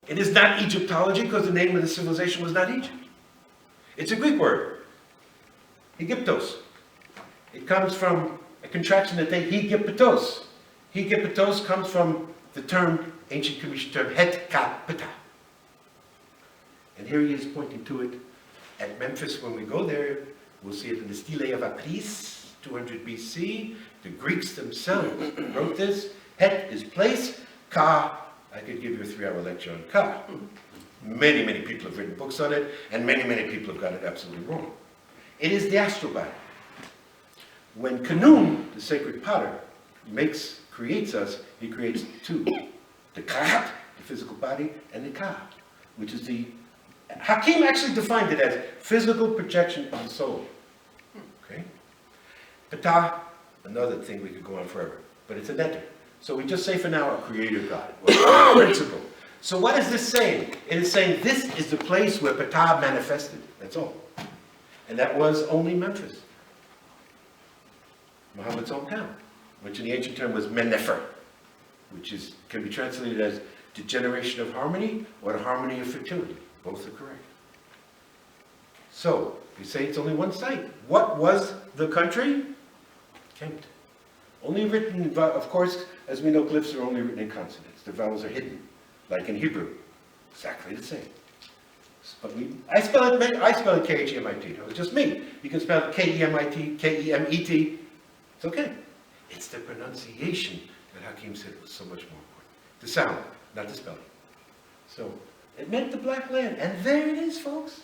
It is not Egyptology because the name of the civilization was not Egypt. It's a Greek word, Egyptos. It comes from a contraction that they, Hegepetos. Hegepetos comes from the term, ancient Commission term, het kapita. And here he is pointing to it at Memphis. When we go there, we'll see it in the Stele of Apis, 200 BC. The Greeks themselves wrote this. Het is place, ka, I could give you a 3-hour lecture on ka. Many, many people have written books on it, and many, many people have got it absolutely wrong. It is the astral body. When Khnum, the sacred potter, creates us, he creates two. The ka, the physical body, and the ka, which is the... Hakim actually defined it as physical projection of the soul. Okay? Ptah, another thing we could go on forever, but it's a netter. So we just say for now a creator God, or a principle. So what is this saying? It is saying this is the place where Ptah manifested. That's all. And that was only Memphis, Muhammad's hometown, which in the ancient term was Menefer, which can be translated as degeneration of harmony or the harmony of fertility. Both are correct. So, we say it's only one site. What was the country? Kemet. Only written, of course, as we know, glyphs are only written in consonants. The vowels are hidden, like in Hebrew. Exactly the same. But I spell it K-H-E-M-I-T. No, it's just me. You can spell it K-E-M-I-T, K-E-M-E-T. It's okay. It's the pronunciation that Hakim said was so much more important. The sound, not the spelling. So, it meant the Black Land. And there it is, folks.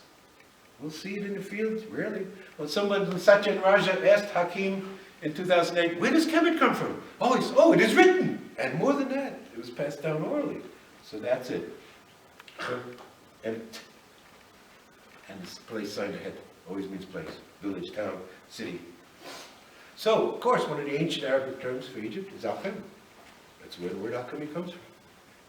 We'll see it in the fields, rarely. When someone, Satyan Raja, asked Hakim in 2008, where does Kemet come from? Oh, it is written. And more than that, it was passed down orally. So that's it. So, and this place signed ahead always means place. Village, town, city. So, of course, one of the ancient Arabic terms for Egypt is alchemy. That's where the word alchemy comes from.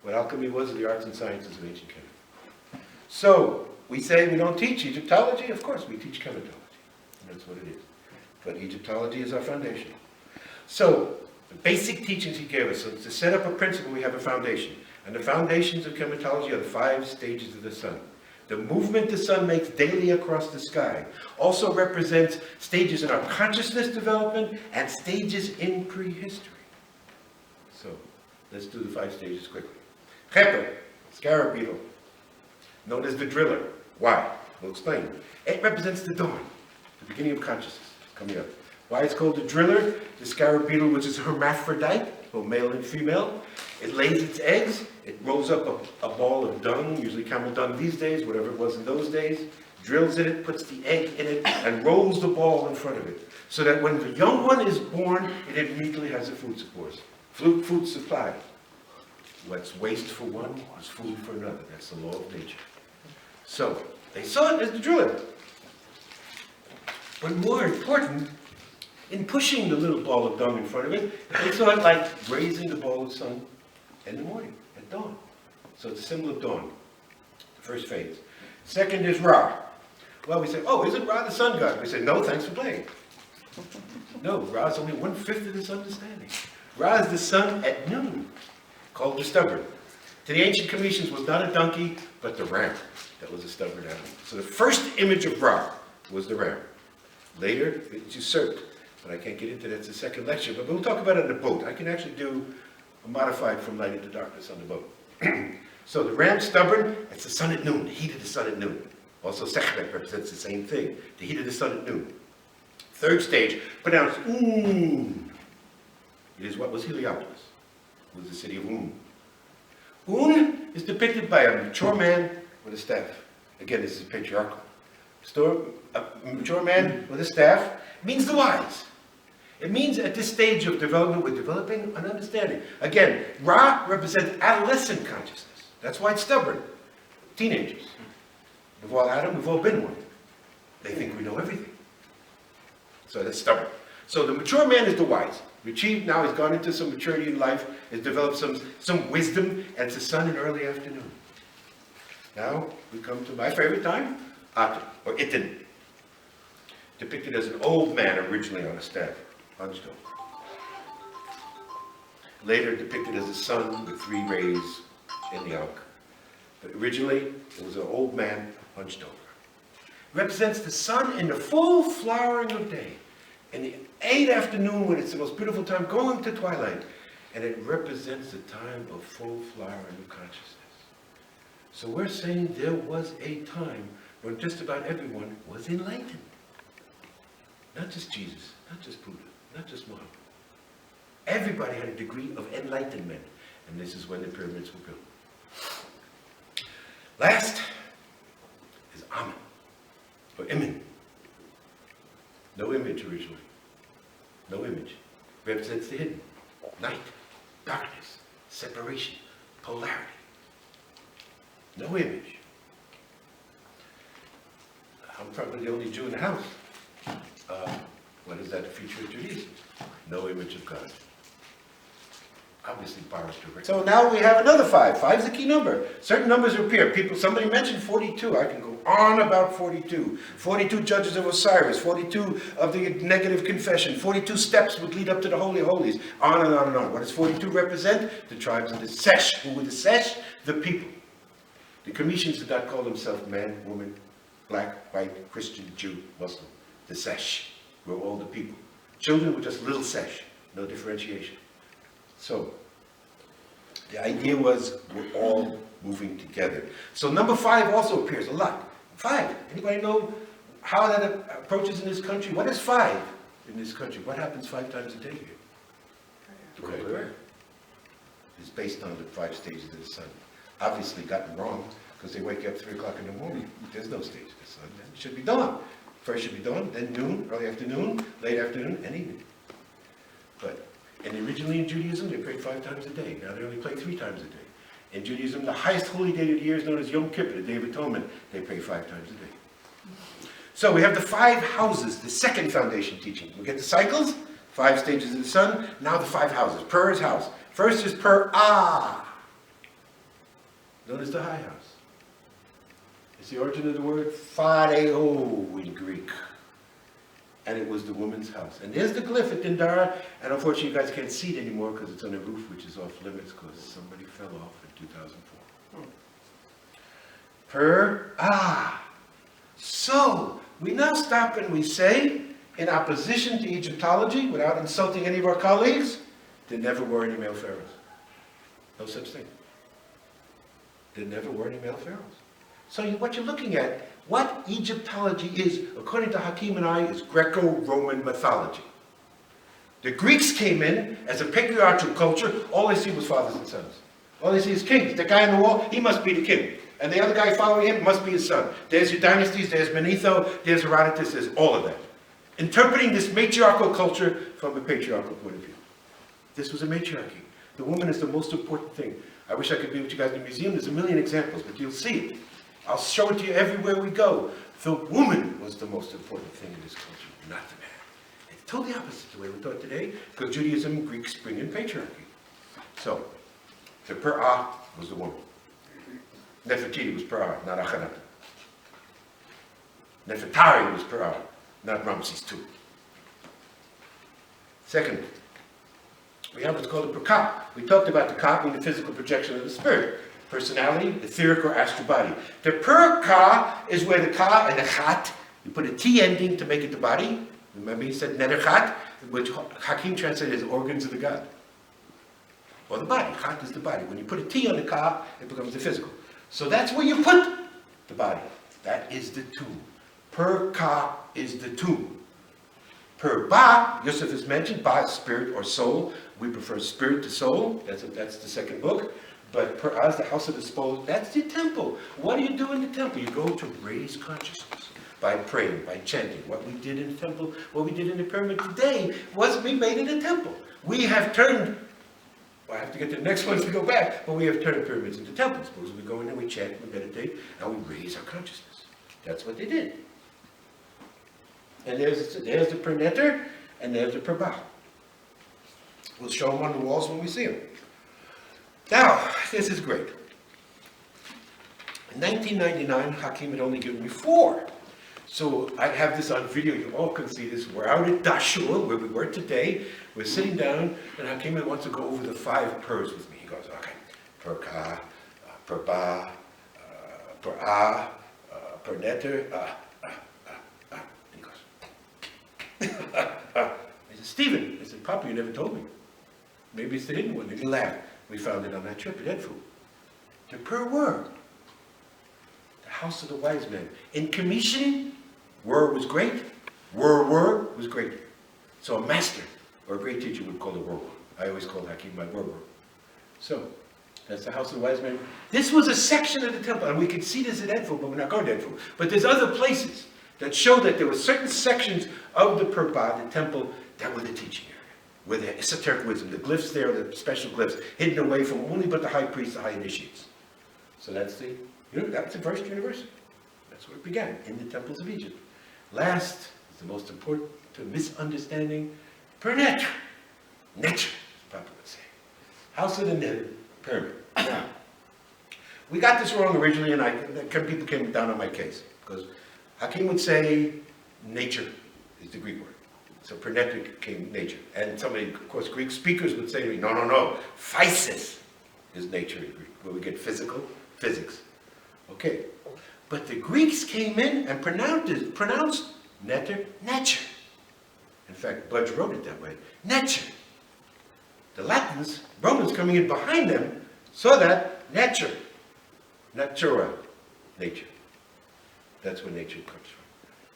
What alchemy was the arts and sciences of ancient Kemet. So, we say we don't teach Egyptology. Of course, we teach chematology. And that's what it is. But Egyptology is our foundation. So, the basic teachings he gave us. So to set up a principle, we have a foundation. And the foundations of chematology are the 5 stages of the sun. The movement the sun makes daily across the sky also represents stages in our consciousness development and stages in prehistory. So, let's do the 5 stages quickly. Cheper, scarab beetle, known as the driller. Why? We'll explain. It represents the dawn, the beginning of consciousness, coming up. Why it's called the driller? The scarab beetle, which is a hermaphrodite, both male and female. It lays its eggs. It rolls up a ball of dung, usually camel dung these days, whatever it was in those days, drills in it, puts the egg in it, and rolls the ball in front of it. So that when the young one is born, it immediately has a food supply. What's waste for one is food for another. That's the law of nature. So, they saw it as the driller. But more important, in pushing the little ball of dung in front of it, they saw it like raising the ball of sun in the morning, at dawn. So it's a symbol of dawn, the first phase. Second is Ra. Well, we say, oh, isn't Ra the sun god? We say, no, thanks for playing. No, Ra is only 1/5 of this understanding. Ra is the sun at noon, called the stubborn. To the ancient Cometians was not a donkey, but the ram. That was a stubborn animal. So the first image of Ra was the ram. Later, it's usurped. But I can't get into that. It's the second lecture. But we'll talk about it on the boat. I can actually do a modified from light into darkness on the boat. So the ram stubborn, it's the sun at noon, the heat of the sun at noon. Also Sekhmet represents the same thing, the heat of the sun at noon. Third stage, pronounced Un. It is what was Heliopolis. It was the city of Un. Un is depicted by a mature man with a staff. Again, this is patriarchal. A mature man with a staff means the wise. It means at this stage of development, we're developing an understanding. Again, Ra represents adolescent consciousness. That's why it's stubborn. Teenagers. We've all had them, we've all been one. They think we know everything. So that's stubborn. So the mature man is the wise. Achieved now, he's gone into some maturity in life, has developed some wisdom, and it's the sun in early afternoon. Now, we come to my favorite time, Aten, or Iten. Depicted as an old man originally on a staff, hunched over. Later depicted as a sun with 3 rays in the Ankh. But originally, it was an old man hunched over. Represents the sun in the full flowering of day. In the 8th afternoon, when it's the most beautiful time, going to twilight. And it represents the time of full flowering of consciousness. So we're saying there was a time when just about everyone was enlightened. Not just Jesus, not just Buddha, not just Muhammad. Everybody had a degree of enlightenment. And this is when the pyramids were built. Last is Amen, or Imen. No image originally. No image. Represents the hidden. Night, darkness, separation, polarity. No image. I'm probably the only Jew in the house. What is that feature of Judaism? No image of God. Obviously borrows directly. So now we have another 5. 5 is a key number. Certain numbers appear. Somebody mentioned 42. I can go on about 42. 42 judges of Osiris. 42 of the negative confession. 42 steps would lead up to the Holy of Holies. On and on and on. What does 42 represent? The tribes of the Sesh. Who were the Sesh? The people. The Cometians did not call themselves man, woman, black, white, Christian, Jew, Muslim. The Sesh were all the people. Children were just little Sesh. No differentiation. So, the idea was we're all moving together. So number 5 also appears a lot. 5. Anybody know how that approaches in this country? What is 5 in this country? What happens 5 times a day here? Prayer. It's based on the 5 stages of the sun. Obviously gotten wrong because they wake up 3 o'clock in the morning. There's no stage of the sun. It should be dawn. First should be dawn, then noon, early afternoon, late afternoon, and evening. And originally in Judaism, they prayed 5 times a day. Now they only pray 3 times a day. In Judaism, the highest holy day of the year is known as Yom Kippur, the Day of Atonement. They pray 5 times a day. So we have the 5 houses, the second foundation teaching. We get the cycles, 5 stages of the sun, now the 5 houses. Per is house. First is per-ah, known as the high house. It's the origin of the word pharaoh in Greek. And it was the woman's house. And there's the glyph at Dindara, and unfortunately you guys can't see it anymore because it's on a roof which is off limits because somebody fell off in 2004. So, we now stop and we say, in opposition to Egyptology, without insulting any of our colleagues, there never were any male pharaohs. No such thing. There never were any male pharaohs. So what you're looking at, what Egyptology is, according to Hakim and I, is Greco-Roman mythology. The Greeks came in as a patriarchal culture. All they see was fathers and sons. All they see is kings. The guy on the wall, he must be the king. And the other guy following him must be his son. There's your dynasties, there's Manetho, there's Herodotus, there's all of that. Interpreting this matriarchal culture from a patriarchal point of view. This was a matriarchy. The woman is the most important thing. I wish I could be with you guys in the museum. There's a million examples, but you'll see it. I'll show it to you everywhere we go. The woman was the most important thing in this culture, not the man. It's totally opposite the way we're taught today, because Judaism and Greeks bring in patriarchy. So, the Per-ah was the woman. Nefertiti was Per-ah, not Akhenaten. Nefertari was Per-ah, not Ramses II. Second, we have what's called a Per-ka. We talked about the ka being the physical projection of the spirit. Personality, etheric or astral body. The Per-ka is where the ka and the chat, you put a T ending to make it the body. Remember he said Neder-chat, which Hakim translated as organs of the God. Or the body. Chat is the body. When you put a T on the ka, it becomes the physical. So that's where you put the body. That is the tomb. Per-ka is the tomb. Per-ba, Yosef is mentioned, ba is spirit or soul. We prefer spirit to soul. That's the second book. But Per-ah is the house of the soul. That's the temple. What do you do in the temple? You go to raise consciousness by praying, by chanting. What we did in the temple, what we did in the pyramid today was we made it a temple. We have turned, well, I have to get to the next one as we go back, but we have turned pyramids into temples. Because we go in and we chant, we meditate, and we raise our consciousness. That's what they did. And there's the Per-neter, and there's the Per-ba. We'll show them on the walls when we see them. Now, this is great. In 1999, Hakim had only given me 4. So I have this on video, you all can see this. We're out at Dashur, where we were today. We're sitting down, and Hakim wants to go over the 5 pers with me. He goes, okay, Per-ka, Per-ba, per per netter, and he goes, I said, Stephen, I said, Papa, you never told me. Maybe it's the hidden one. And he laughed. We found it on that trip at Edfu. The per word. The house of the wise men. In Commission, word was great. Word was great. So a master or a great teacher would call it word. I always called Hakim my word. So, that's the house of the wise men. This was a section of the temple, and we can see this at Edfu, but we're not going to Edfu. But there's other places that show that there were certain sections of the Perba, the temple, that were the teaching area, where the esoteric wisdom, the glyphs there, the special glyphs, hidden away from only but the high priests, the high initiates. So that's the, that's the first university. That's where it began, in the temples of Egypt. Last is the most important misunderstanding, per netre. Netre, Papa would say. House of the pyramid. Now, we got this wrong originally, and people came down on my case, because Hakim would say nature is the Greek word. So per netre came nature. And somebody, of course, Greek speakers would say to me, no, physis is nature in Greek, where we get physics. Okay. But the Greeks came in and pronounced netter, nature. In fact, Budge wrote it that way, nature. The Romans coming in behind them, saw that nature, natura, nature. That's where nature comes from.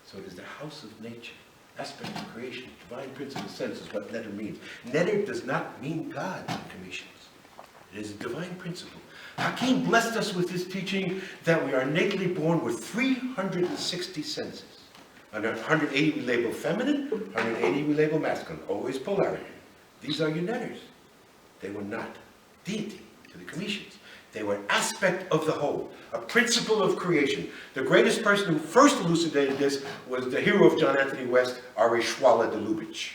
So it is the house of nature, aspect of creation, divine principle sense is what netter means. Netter does not mean God in Commissions. It is a divine principle. Hakim blessed us with his teaching that we are innately born with 360 senses. Under 180 we label feminine, 180 we label masculine, always polarity. These are your netters. They were not deity to the Commissions. They were an aspect of the whole, a principle of creation. The greatest person who first elucidated this was the hero of John Anthony West, R.A. Schwala de Lubitsch.